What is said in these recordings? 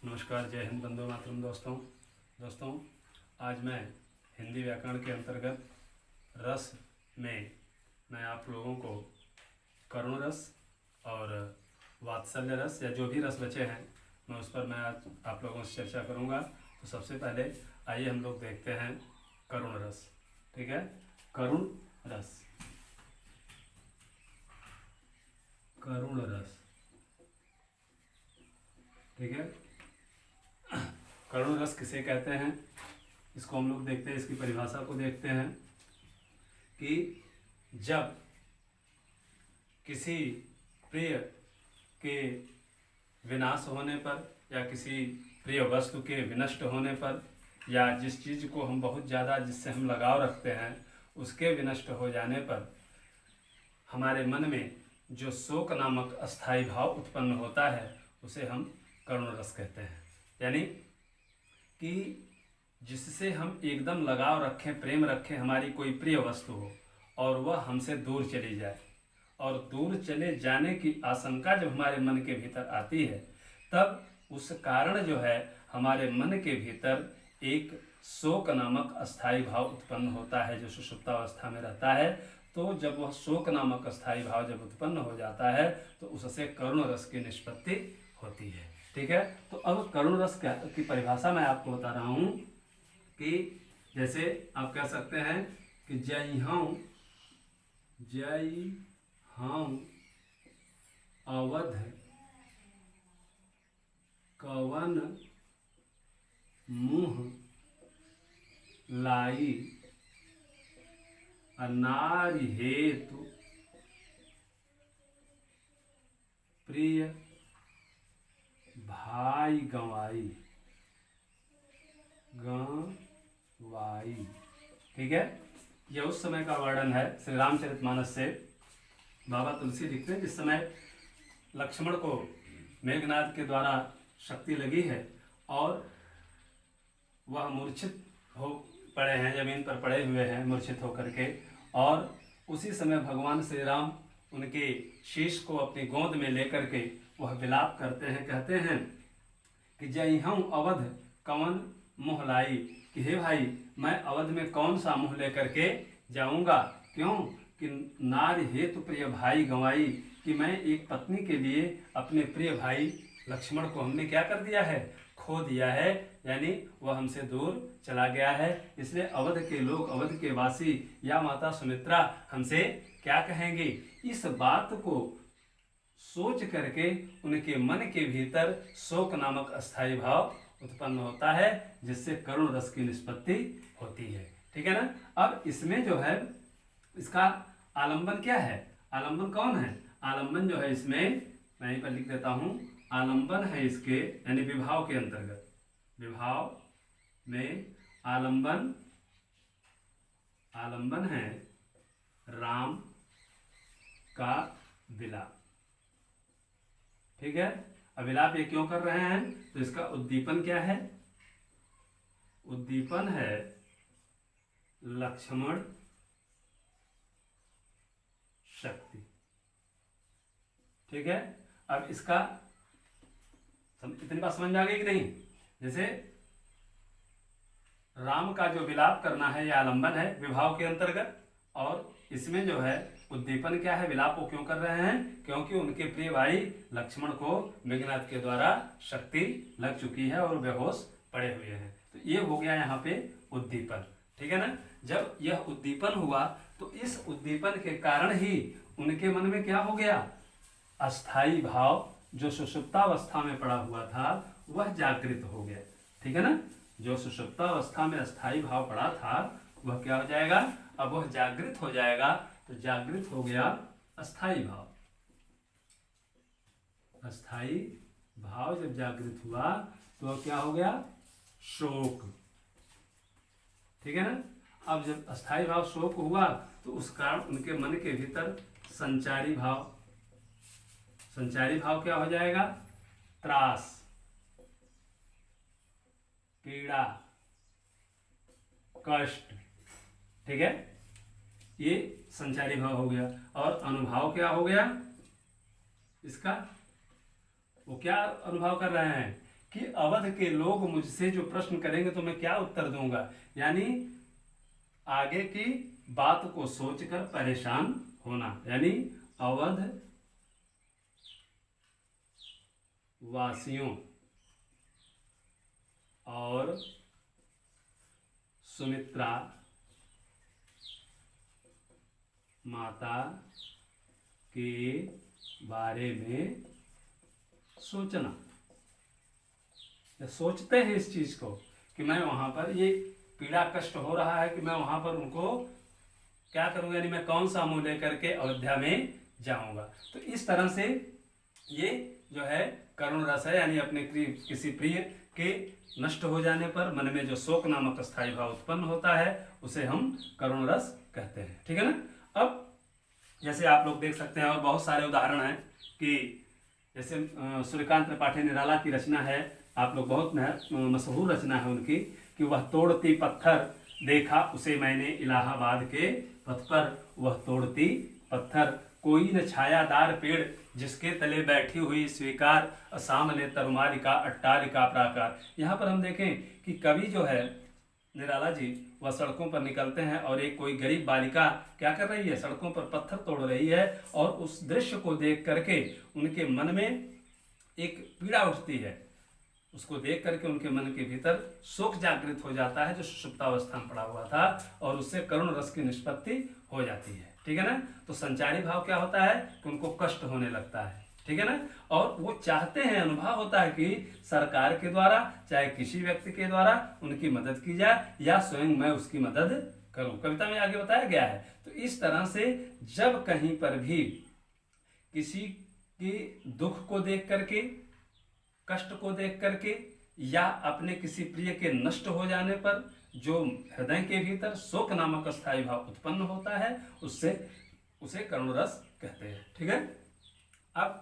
नमस्कार, जय हिंद, वंदे मातरम। दोस्तों आज मैं हिंदी व्याकरण के अंतर्गत रस में मैं आप लोगों को करुण रस और वात्सल्य रस या जो भी रस बचे हैं मैं उस पर मैं आज आप लोगों से चर्चा करूंगा। तो सबसे पहले आइए हम लोग देखते हैं करुण रस। ठीक है, करुण रस, करुण रस। ठीक है, करुण रस किसे कहते हैं, इसको हम लोग देखते हैं, इसकी परिभाषा को देखते हैं कि जब किसी प्रिय के विनाश होने पर या किसी प्रिय वस्तु के विनष्ट होने पर या जिस चीज़ को हम बहुत ज़्यादा जिससे हम लगाव रखते हैं उसके विनष्ट हो जाने पर हमारे मन में जो शोक नामक अस्थायी भाव उत्पन्न होता है उसे हम करुण रस कहते हैं। यानी कि जिससे हम एकदम लगाव रखें, प्रेम रखें, हमारी कोई प्रिय वस्तु हो और वह हमसे दूर चली जाए और दूर चले जाने की आशंका जब हमारे मन के भीतर आती है तब उस कारण जो है हमारे मन के भीतर एक शोक नामक अस्थायी भाव उत्पन्न होता है जो सुषुप्तावस्था में रहता है। तो जब वह शोक नामक अस्थायी भाव जब उत्पन्न हो जाता है तो उससे करुण रस की निष्पत्ति होती है। ठीक है, तो अब करुण रस की परिभाषा मैं आपको बता रहा हूँ कि जैसे आप कह सकते हैं कि जय हूँ अवध कवन मुँह लाई नारी हेतु प्रिय भाई गंवाई। ठीक है, यह उस समय का वर्णन है श्री रामचरितमानस से। बाबा तुलसी लिखते हैं जिस समय लक्ष्मण को मेघनाद के द्वारा शक्ति लगी है और वह मूर्छित हो पड़े हैं, जमीन पर पड़े हुए हैं मूर्छित होकर के, और उसी समय भगवान श्री राम उनके शीश को अपनी गोद में लेकर के वह विलाप करते हैं, कहते हैं कि जय हूँ अवध कवन मुँह लाई, कि हे भाई मैं अवध में कौन सा मुँह लेकर के जाऊंगा। क्यों कि नारी हेतु प्रिय भाई गंवाई, कि मैं एक पत्नी के लिए अपने प्रिय भाई लक्ष्मण को हमने क्या कर दिया है, खो दिया है, यानी वह हमसे दूर चला गया है। इसलिए अवध के लोग, अवध के वासी या माता सुमित्रा हमसे क्या कहेंगे, इस बात को सोच करके उनके मन के भीतर शोक नामक अस्थायी भाव उत्पन्न होता है जिससे करुण रस की निष्पत्ति होती है। ठीक है ना। अब इसमें जो है इसका आलंबन क्या है, आलंबन कौन है, आलंबन जो है इसमें मैं यहीं पर लिख देता हूं, आलंबन है इसके यानी विभाव के अंतर्गत, विभाव में आलंबन है राम का विलाप। ठीक है, अविलाप ये क्यों कर रहे हैं, तो इसका उद्दीपन क्या है, उद्दीपन है लक्ष्मण शक्ति। ठीक है, अब इसका इतनी बात समझ में आ गई कि नहीं। जैसे राम का जो विलाप करना है यह आलंबन है विभाव के अंतर्गत, और इसमें जो है उद्दीपन क्या है, विलाप को क्यों कर रहे हैं, क्योंकि उनके प्रिय भाई लक्ष्मण को मेघनाद के द्वारा शक्ति लग चुकी है और बेहोश पड़े हुए हैं। तो ये हो गया यहाँ पे उद्दीपन। ठीक है ना। जब यह उद्दीपन हुआ तो इस उद्दीपन के कारण ही उनके मन में क्या हो गया, अस्थाई भाव जो सुषुप्तावस्था में पड़ा हुआ था वह जागृत हो गया। ठीक है ना, जो सुषुप्तावस्था में अस्थाई भाव पड़ा था वह क्या हो जाएगा, अब वह जागृत हो जाएगा। तो जागृत हो गया अस्थाई भाव, अस्थाई भाव जब जागृत हुआ तो क्या हो गया, शोक। ठीक है ना। अब जब अस्थाई भाव शोक हुआ तो उस कारण उनके मन के भीतर संचारी भाव, संचारी भाव क्या हो जाएगा, त्रास, पीड़ा, कष्ट। ठीक है, ये संचारी भाव हो गया। और अनुभाव क्या हो गया इसका, वो क्या अनुभव कर रहे हैं कि अवध के लोग मुझसे जो प्रश्न करेंगे तो मैं क्या उत्तर दूंगा, यानी आगे की बात को सोचकर परेशान होना। यानी अवध वासियों और सुमित्रा माता के बारे में सोचना। सोचते हैं इस चीज को कि मैं वहां पर ये पीड़ा कष्ट हो रहा है कि मैं वहां पर उनको क्या करूंगा, यानी मैं कौन सा मुंह लेकर के अयोध्या में जाऊंगा। तो इस तरह से ये जो है करुण रस है, यानी अपने किसी प्रिय के नष्ट हो जाने पर मन में जो शोक नामक स्थायी भाव उत्पन्न होता है उसे हम करुण रस कहते हैं। ठीक है ना। अब जैसे आप लोग देख सकते हैं और बहुत सारे उदाहरण हैं कि जैसे सूर्यकांत त्रिपाठी निराला की रचना है, आप लोग बहुत मशहूर रचना है उनकी कि वह तोड़ती पत्थर देखा उसे मैंने इलाहाबाद के पथ पर, वह तोड़ती पत्थर कोई न छायादार पेड़ जिसके तले बैठी हुई स्वीकार, सामने तरुमारिका अट्टारिका प्राकार। यहाँ पर हम देखें कि कवि जो है निराला जी वह सड़कों पर निकलते हैं और एक कोई गरीब बालिका क्या कर रही है, सड़कों पर पत्थर तोड़ रही है, और उस दृश्य को देख करके उनके मन में एक पीड़ा उठती है। उसको देख करके उनके मन के भीतर शोक जागृत हो जाता है जो सुषुप्तावस्था में पड़ा हुआ था, और उससे करुण रस की निष्पत्ति हो जाती है। ठीक है ना। तो संचारी भाव क्या होता है कि उनको कष्ट होने लगता है। ठीक है ना। और वो चाहते हैं, अनुभव होता है कि सरकार के द्वारा चाहे किसी व्यक्ति के द्वारा उनकी मदद की जाए या स्वयं मैं उसकी मदद करूं। कविता में आगे बताया गया है। तो इस तरह से जब कहीं पर भी किसी के दुख को देख करके, कष्ट को देख करके या अपने किसी प्रिय के नष्ट हो जाने पर जो हृदय के भीतर शोक नामक स्थायी भाव उत्पन्न होता है उसे करुण रस कहते हैं। ठीक है। अब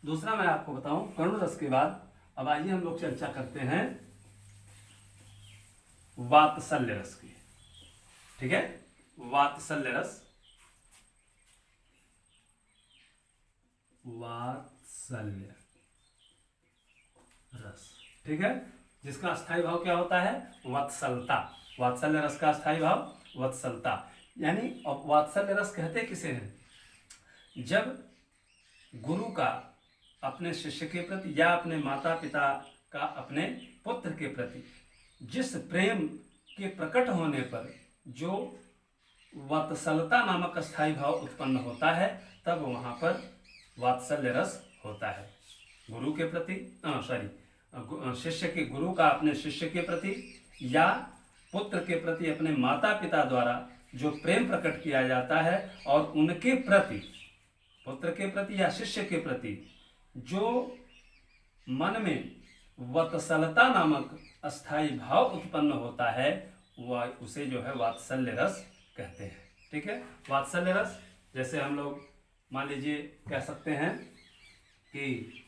दूसरा मैं आपको बताऊं करुण रस के बाद, अब आइए हम लोग चर्चा करते हैं वात्सल्य रस की। ठीक है। वात्सल्य रस, वात्सल्य रस। ठीक है। जिसका स्थायी भाव क्या होता है, वत्सलता। वात्सल्य रस का स्थायी भाव वत्सलता। यानी वात्सल्य रस कहते किसे हैं, जब गुरु का अपने शिष्य के प्रति या अपने माता पिता का अपने पुत्र के प्रति जिस प्रेम के प्रकट होने पर जो वात्सलता नामक स्थायी भाव उत्पन्न होता है, तब वहां पर वात्सल्य रस होता है। गुरु के प्रति शिष्य के, गुरु का अपने शिष्य के प्रति या पुत्र के प्रति अपने माता पिता द्वारा जो प्रेम प्रकट किया जाता है, और उनके प्रति, पुत्र के प्रति या शिष्य के प्रति जो मन में वत्सलता नामक अस्थाई भाव उत्पन्न होता है, वह उसे जो है वात्सल्य रस कहते हैं। ठीक है। वात्सल्य रस जैसे हम लोग मान लीजिए कह सकते हैं कि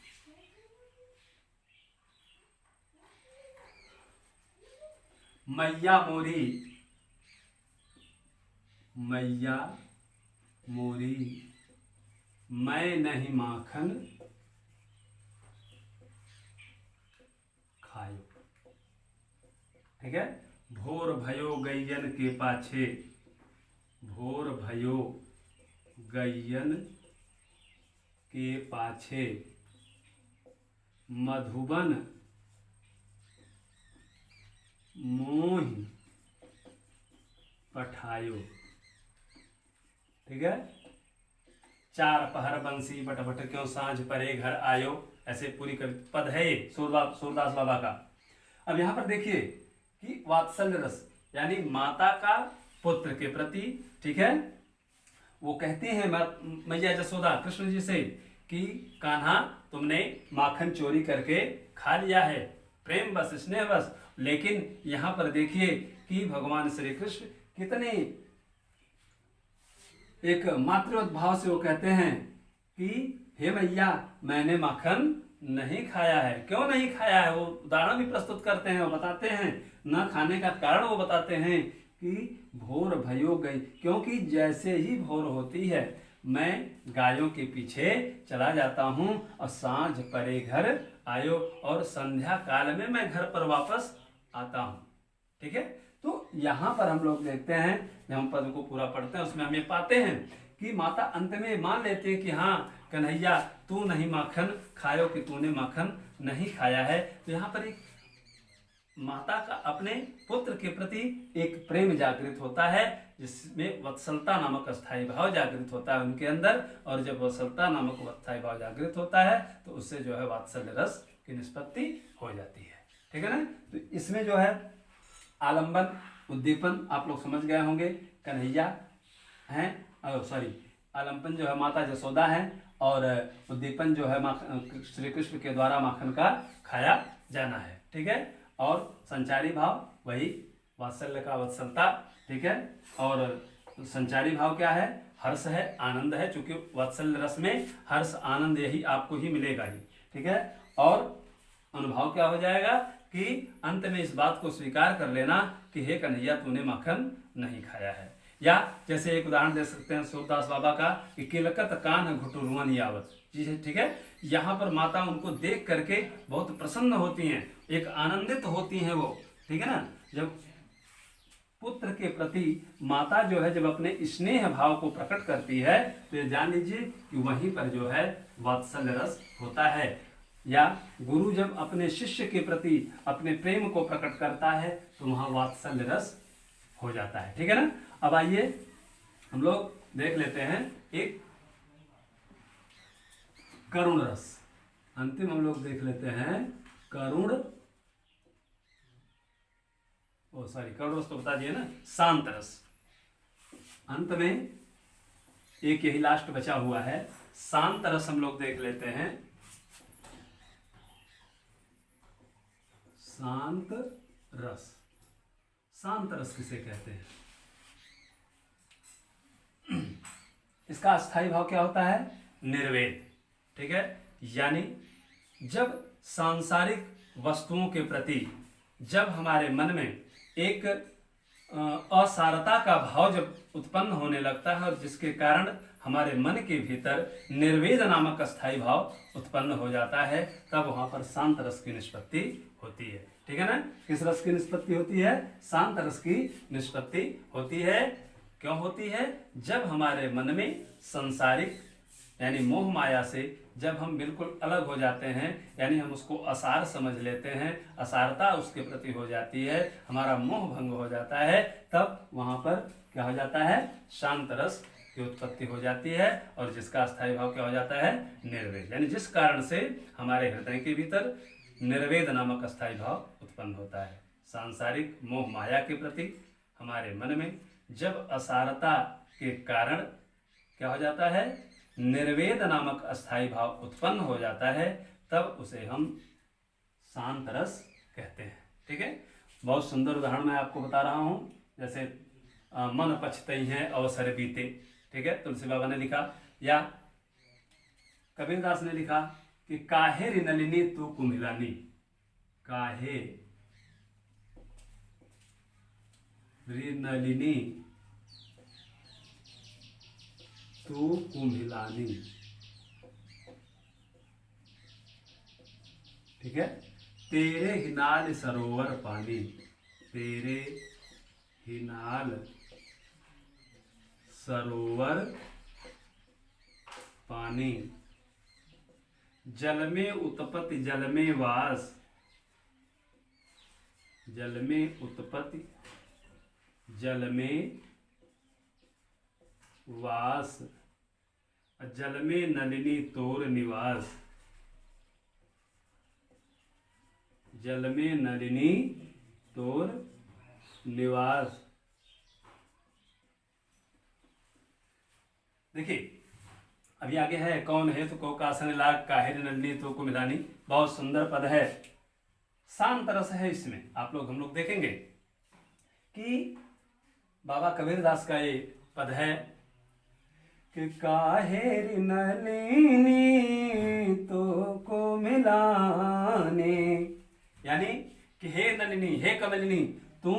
मैया मोरी, मैया मोरी मैं नहीं माखन खायो। ठीक है। भोर भयो गैयन के पाछे, भोर भयो गैयन के पाछे मधुबन मोहि पठायो। ठीक है। चार पहर बंसी बट बट क्यों सांझ परे घर आयो, ऐसे पूरी पद है ये सूरदास बाबा का। अब यहां पर देखिए कि वात्सल्य रस यानी माता का पुत्र के प्रति, ठीक है, वो कहते हैं मैया जसोदा कृष्ण जी से कि कान्हा तुमने माखन चोरी करके खा लिया है, प्रेम बस स्नेह बस। लेकिन यहां पर देखिए कि भगवान श्री कृष्ण कितने एक मातृवत भाव से वो कहते हैं कि हे मैया मैंने माखन नहीं खाया है। क्यों नहीं खाया है वो उदाहरण भी प्रस्तुत करते हैं, वो बताते हैं न खाने का कारण वो बताते हैं कि भोर भयो गई, क्योंकि जैसे ही भोर होती है मैं गायों के पीछे चला जाता हूँ और सांझ परे घर आयो, और संध्या काल में मैं घर पर वापस आता हूँ। ठीक है, तो यहाँ पर हम लोग देखते हैं, जब हम पद को पूरा पढ़ते हैं उसमें हम ये पाते हैं कि माता अंत में मान लेते हैं कि हाँ कन्हैया तू नहीं माखन खायो कि तूने माखन नहीं खाया है। तो यहाँ पर एक माता का अपने पुत्र के प्रति एक प्रेम जागृत होता है, जिसमें वत्सलता नामक अस्थायी भाव जागृत होता है उनके अंदर, और जब वत्सलता नामक अस्थायी भाव जागृत होता है तो उससे जो है वात्सल्य रस की निष्पत्ति हो जाती है। ठीक है ना। तो इसमें जो है आलंबन उद्दीपन आप लोग समझ गए होंगे, कन्हैया हैं, सॉरी आलंबन जो है माता जसोदा है, और उद्दीपन जो है श्री कृष्ण के द्वारा माखन का खाया जाना है। ठीक है, और संचारी भाव वही वात्सल्य का वत्सलता। ठीक है, और संचारी भाव क्या है, हर्ष है, आनंद है, क्योंकि वात्सल्य रस में हर्ष आनंद यही आपको ही मिलेगा ही। ठीक है, और अनुभव क्या हो जाएगा कि अंत में इस बात को स्वीकार कर लेना कि हे कन्हैया तूने माखन नहीं खाया है। या जैसे एक उदाहरण दे सकते हैं सूरदास बाबा का कि किलकत कान घुटुरुवन यावत। जी ठीक है, यहाँ पर माता उनको देख करके बहुत प्रसन्न होती हैं, एक आनंदित होती हैं वो। ठीक है ना, जब पुत्र के प्रति माता जो है जब अपने स्नेह भाव को प्रकट करती है तो ये जान लीजिए कि वहीं पर जो है वात्सल्य रस होता है। या गुरु जब अपने शिष्य के प्रति अपने प्रेम को प्रकट करता है तो वहां वात्सल्य रस हो जाता है। ठीक है ना। अब आइए हम लोग देख लेते हैं एक करुण रस, अंतिम हम लोग देख लेते हैं करुण करुण रस तो बता दिए ना, शांत रस। अंत में एक यही लास्ट बचा हुआ है, शांत रस हम लोग देख लेते हैं। शांत रस, शांत रस किसे कहते हैं? इसका अस्थाई भाव क्या होता है? निर्वेद। ठीक है, यानी जब सांसारिक वस्तुओं के प्रति जब हमारे मन में एक असारता का भाव जब उत्पन्न होने लगता है और जिसके कारण हमारे मन के भीतर निर्वेद नामक अस्थाई भाव उत्पन्न हो जाता है, तब वहां पर शांत रस की निष्पत्ति होती है। ठीक है ना। किस रस की निष्पत्ति होती है? शांत रस की निष्पत्ति होती है। क्यों होती है? जब हमारे मन में संसारिक यानी मोह माया से जब हम बिल्कुल अलग हो जाते हैं, यानी हम उसको असार समझ लेते हैं, असारता उसके प्रति हो जाती है, हमारा मोह भंग हो जाता है, तब वहां पर क्या हो जाता है? शांत रस की उत्पत्ति हो जाती है, और जिसका स्थायी भाव क्या हो जाता है? निर्वेद। यानी जिस कारण से हमारे हृदय के भीतर निर्वेद नामक स्थायी भाव उत्पन्न होता है। सांसारिक मोह माया के प्रति हमारे मन में जब असारता के कारण क्या हो जाता है? निर्वेद नामक अस्थाई भाव उत्पन्न हो जाता है, तब उसे हम शांत रस कहते हैं। ठीक है, बहुत सुंदर उदाहरण मैं आपको बता रहा हूं। जैसे मन पछतई है अवसर बीते। ठीक है, तुलसी बाबा ने लिखा, या कबीरदास ने लिखा कि काहे रि नलिनी तू कुम्हिलानी, काहे रि नलिनी तू कुम्हिलानी। ठीक है, तेरे हिनाल सरोवर पानी, तेरे हिनाल सरोवर पानी, जल में उत्पत्ति जल में वास, जल में उत्पत्ति जल में वास, जल में नलिनी तोर निवास, जल में नलिनी तोर निवास। देखिए अभी आगे है, कौन है तो को कासन लाग, काहे नलिनी तो को मिलानी। बहुत सुंदर पद है, शांत रस है इसमें। आप लोग हम लोग देखेंगे कि बाबा कबीरदास का ये पद है कि काहे नलिनी तो को मिलाने, यानी कि हे नलिनी, हे कमलिनी, तू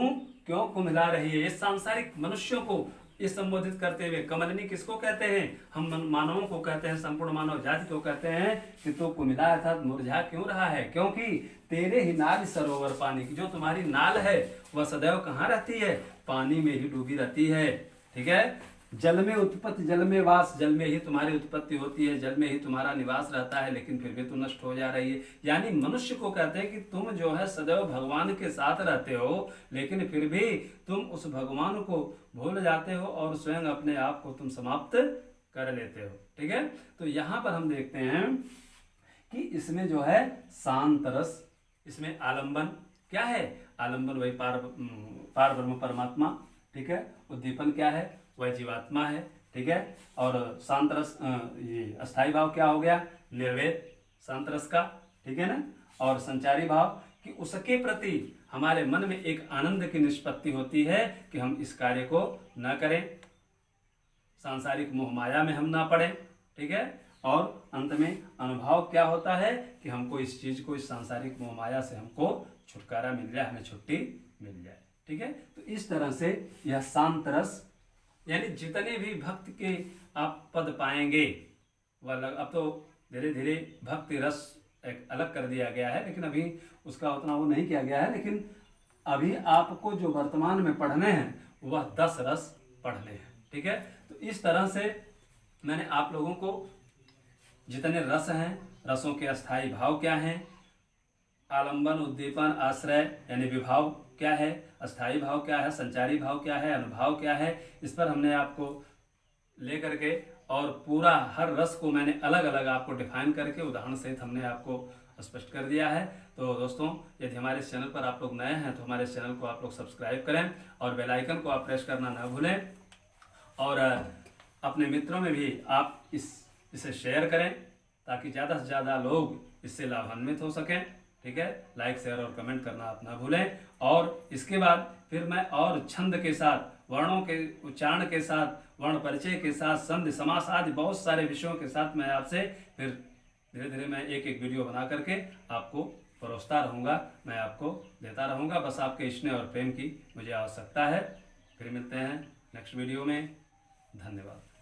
क्यों कुम्हिला रही है? ये सांसारिक मनुष्यों को इस संबोधित करते हुए कमलिनी किसको कहते हैं? हम मानवों को कहते हैं, संपूर्ण मानव जाति को कहते हैं कि तू कुमिला अर्थात मुरझा क्यों रहा है? क्योंकि तेरे ही नाल सरोवर पानी की, जो तुम्हारी नाल है वह सदैव कहाँ रहती है? पानी में ही डूबी रहती है। ठीक है, जल में उत्पत्ति जल में वास, जल में ही तुम्हारी उत्पत्ति होती है, जल में ही तुम्हारा निवास रहता है, लेकिन फिर भी तुम नष्ट हो जा रही है। यानी मनुष्य को कहते हैं कि तुम जो है सदैव भगवान के साथ रहते हो, लेकिन फिर भी तुम उस भगवान को भूल जाते हो और स्वयं अपने आप को तुम समाप्त कर लेते हो। ठीक है, तो यहाँ पर हम देखते हैं कि इसमें जो है शांत रस, इसमें आलंबन क्या है? आलंबन वही पार ब्रह्म परमात्मा। ठीक है, उद्दीपन क्या है? वह जीवात्मा है। ठीक है, और शांत रस ये अस्थाई भाव क्या हो गया? निर्वेद शांत रस का। ठीक है ना, और संचारी भाव कि उसके प्रति हमारे मन में एक आनंद की निष्पत्ति होती है कि हम इस कार्य को न करें, सांसारिक मोह माया में हम ना पड़े। ठीक है, और अंत में अनुभव क्या होता है कि हमको इस चीज को, इस सांसारिक मोह माया से हमको छुटकारा मिल जाए, हमें छुट्टी मिल जाए। ठीक है, तो इस तरह से यह शांत रस, यानी जितने भी भक्त के आप पद पाएंगे वह अब तो धीरे धीरे भक्ति रस एक अलग कर दिया गया है, लेकिन अभी उसका उतना वो नहीं किया गया है। लेकिन अभी आपको जो वर्तमान में पढ़ने हैं वह 10 रस पढ़ने हैं। ठीक है, तो इस तरह से मैंने आप लोगों को जितने रस हैं, रसों के अस्थाई भाव क्या हैं, आलंबन, उद्दीपन, आश्रय यानी विभाव क्या है, अस्थाई भाव क्या है, संचारी भाव क्या है, अनुभाव क्या है, इस पर हमने आपको लेकर के और पूरा हर रस को मैंने अलग अलग आपको डिफाइन करके उदाहरण सहित हमने आपको स्पष्ट कर दिया है। तो दोस्तों, यदि हमारे इस चैनल पर आप लोग नए हैं तो हमारे इस चैनल को आप लोग सब्सक्राइब करें और बेल आइकन को आप प्रेस करना ना भूलें, और अपने मित्रों में भी आप इसे शेयर करें ताकि ज़्यादा से ज़्यादा लोग इससे लाभान्वित हो सकें। ठीक है, लाइक शेयर और कमेंट करना आप ना भूलें। और इसके बाद फिर मैं और छंद के साथ, वर्णों के उच्चारण के साथ, वर्ण परिचय के साथ, संधि समास आदि बहुत सारे विषयों के साथ मैं आपसे फिर धीरे धीरे मैं एक एक वीडियो बना करके आपको परोसता रहूँगा, मैं आपको देता रहूँगा। बस आपके स्नेह और प्रेम की मुझे आवश्यकता है। फिर मिलते हैं नेक्स्ट वीडियो में। धन्यवाद।